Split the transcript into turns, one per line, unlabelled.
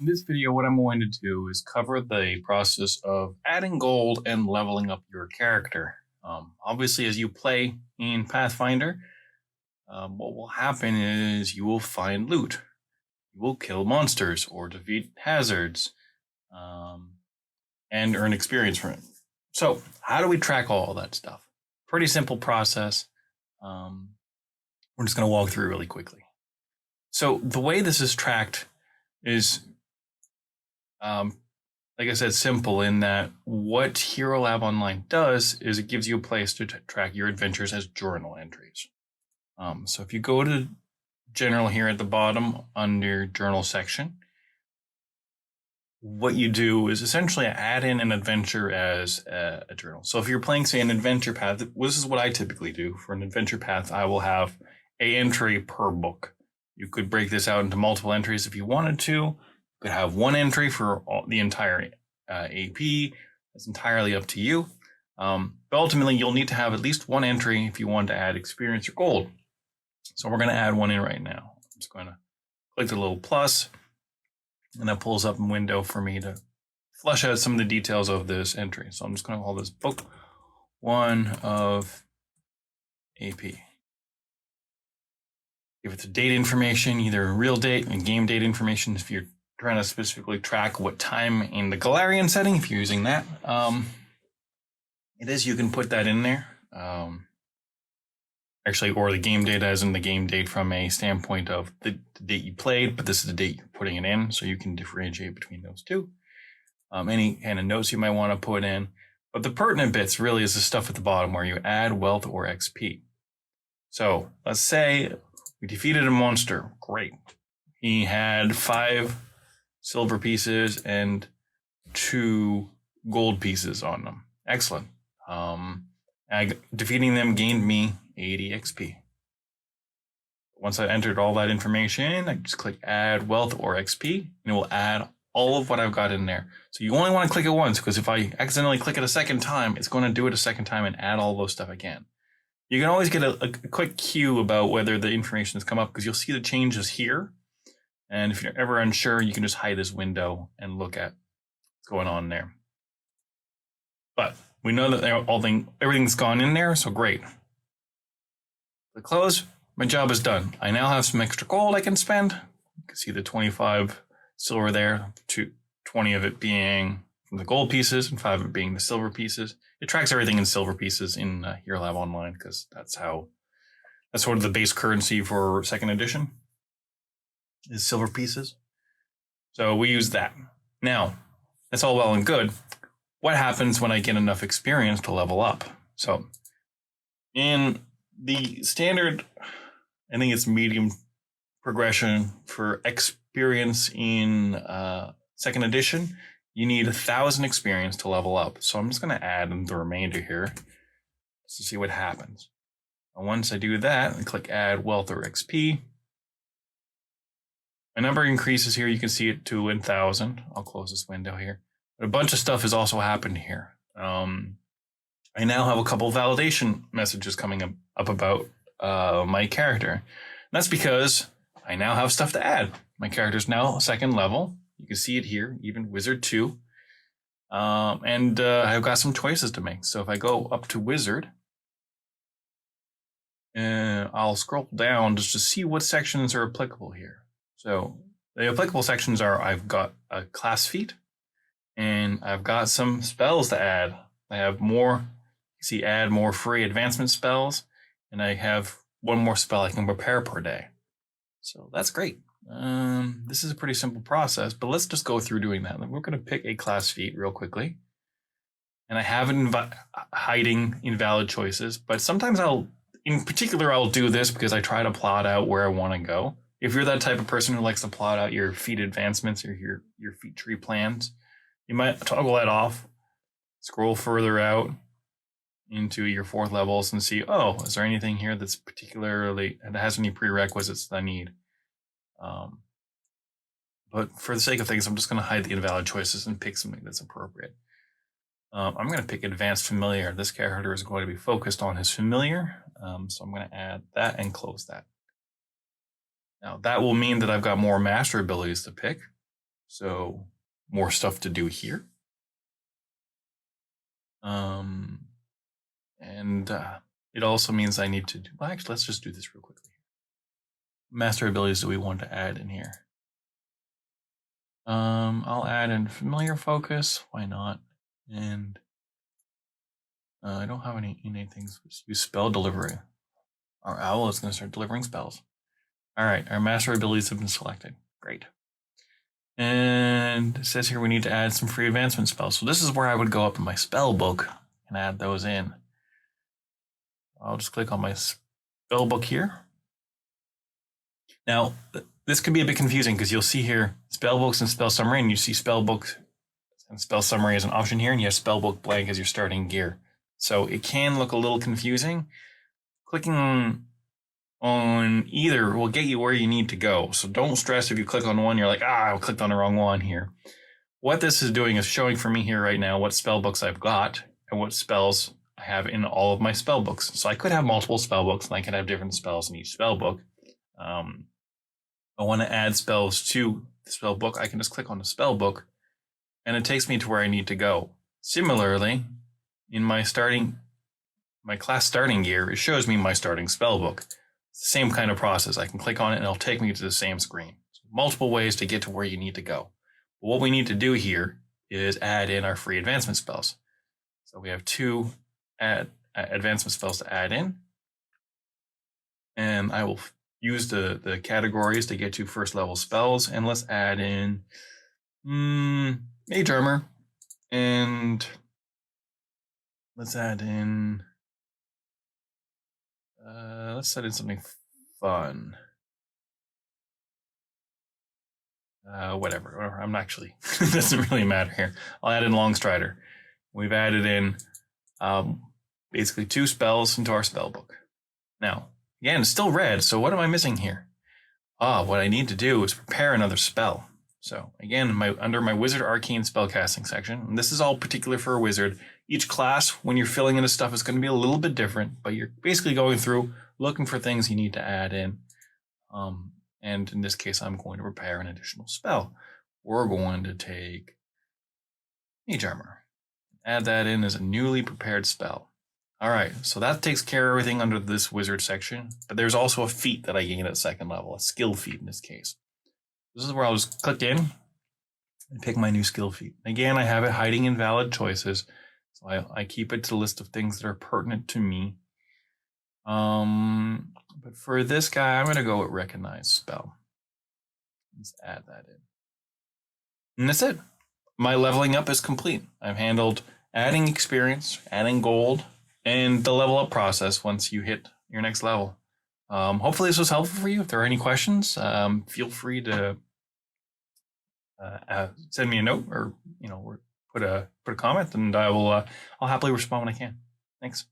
In this video, what I'm going to do is cover the process of adding gold and leveling up your character. Obviously, as you play in Pathfinder, what will happen is you will find loot. You will kill monsters or defeat hazards and earn experience from it. So, how do we track all that stuff? Pretty simple process. We're just going to walk through really quickly. So, the way this is tracked is like I said, simple in that what Hero Lab Online does is it gives you a place to track your adventures as journal entries. So if you go to General here at the bottom under Journal section, what you do is essentially add in an adventure as a journal. So if you're playing, say, an adventure path, this is what I typically do. For an adventure path, I will have an entry per book. You could break this out into multiple entries if you wanted to. Could have one entry for the entire AP. That's entirely up to you. But ultimately, you'll need to have at least one entry if you want to add experience or gold. So we're going to add one in right now. I'm just going to click the little plus, and that pulls up a window for me to flesh out some of the details of this entry. So I'm just going to call this book 1 of AP. If it's a date information, either real date and game date information, if you're trying to specifically track what time in the Galarian setting, if you're using that, you can put that in there. Actually, or the game date as in the game date from a standpoint of the date you played, but this is the date you're putting it in, so you can differentiate between those two. Any kind of notes you might want to put in. But the pertinent bits really is the stuff at the bottom where you add wealth or XP. So let's say we defeated a monster. Great. He had 5 silver pieces and 2 gold pieces on them. Excellent. Defeating them gained me 80 XP. Once I entered all that information, I just click add wealth or XP, and it will add all of what I've got in there. So you only want to click it once, because if I accidentally click it a second time, it's going to do it a second time and add all those stuff again. You can always get a quick cue about whether the information has come up, because you'll see the changes here. And if you're ever unsure, you can just hide this window and look at what's going on there. But we know that everything's gone in there, so great. Click close. My job is done. I now have some extra gold I can spend. You can see the 25 silver there, 20 of it being from the gold pieces and 5 of it being the silver pieces. It tracks everything in silver pieces in Hero Lab Online, because that's sort of the base currency for 2nd edition. Is silver pieces. So we use that. Now, that's all well and good. What happens when I get enough experience to level up? So in the standard, I think it's medium progression for experience in 2nd edition, you need 1,000 experience to level up. So I'm just going to add the remainder here just to see what happens. And once I do that, I click add wealth or XP. My number increases here. You can see it to 1,000. I'll close this window here. But a bunch of stuff has also happened here. I now have a couple of validation messages coming up about my character. And that's because I now have stuff to add. My character's now 2nd level. You can see it here, even Wizard 2. And I've got some choices to make. So if I go up to Wizard, I'll scroll down just to see what sections are applicable here. So the applicable sections are, I've got a class feat, and I've got some spells to add. I have more, you see, add more free advancement spells, and I have one more spell I can prepare per day. So that's great. This is a pretty simple process, but let's just go through doing that. We're going to pick a class feat real quickly. And I have hiding invalid choices, but sometimes I'll do this because I try to plot out where I want to go. If you're that type of person who likes to plot out your feat advancements or your feat tree plans, you might toggle that off, scroll further out into your 4th levels and see, oh, is there anything here that has any prerequisites that I need? But for the sake of things, I'm just going to hide the invalid choices and pick something that's appropriate. I'm going to pick Advanced Familiar. This character is going to be focused on his familiar, so I'm going to add that and close that. Now, that will mean that I've got more master abilities to pick. So more stuff to do here. And it also means I need to do, well, actually, let's just do this real quickly. Master abilities do we want to add in here? I'll add in familiar focus. Why not? And I don't have any innate things. Let's use spell delivery. Our owl is going to start delivering spells. All right, our master abilities have been selected. Great. And it says here we need to add some free advancement spells. So this is where I would go up in my spell book and add those in. I'll just click on my spell book here. Now, this could be a bit confusing because you'll see here spell books and spell summary, and you see spell books and spell summary as an option here, and you have spell book blank as your starting gear. So it can look a little confusing. Clicking on either will get you where you need to go. So don't stress if you click on one, you're like, I clicked on the wrong one here. What this is doing is showing for me here right now what spell books I've got and what spells I have in all of my spell books. So I could have multiple spell books and I could have different spells in each spell book. I want to add spells to the spell book. I can just click on the spell book and it takes me to where I need to go. Similarly, in my class starting gear, it shows me my starting spell book. It's the same kind of process. I can click on it and it'll take me to the same screen. So multiple ways to get to where you need to go. But what we need to do here is add in our free advancement spells. So we have 2 advancement spells to add in. And I will use the categories to get to first level spells. And let's add in Mage Armor. And let's add in... let's set in something fun. Whatever. I'm actually, it doesn't really matter here. I'll add in Longstrider. We've added in basically 2 spells into our spell book. Now, again, it's still red, so what am I missing here? What I need to do is prepare another spell. So again, under my Wizard Arcane Spellcasting section, and this is all particular for a wizard, each class, when you're filling in the stuff, is going to be a little bit different, but you're basically going through, looking for things you need to add in. And in this case, I'm going to prepare an additional spell. We're going to take Mage Armor. Add that in as a newly prepared spell. All right, so that takes care of everything under this wizard section, but there's also a feat that I gain at 2nd level, a skill feat in this case. This is where I'll just click in and pick my new skill feat. Again, I have it hiding invalid choices, so I keep it to the list of things that are pertinent to me. But for this guy, I'm going to go with Recognize Spell. Let's add that in. And that's it. My leveling up is complete. I've handled adding experience, adding gold, and the level up process once you hit your next level. Hopefully this was helpful for you. If there are any questions, feel free to send me a note or put a comment, and I'll happily respond when I can. Thanks.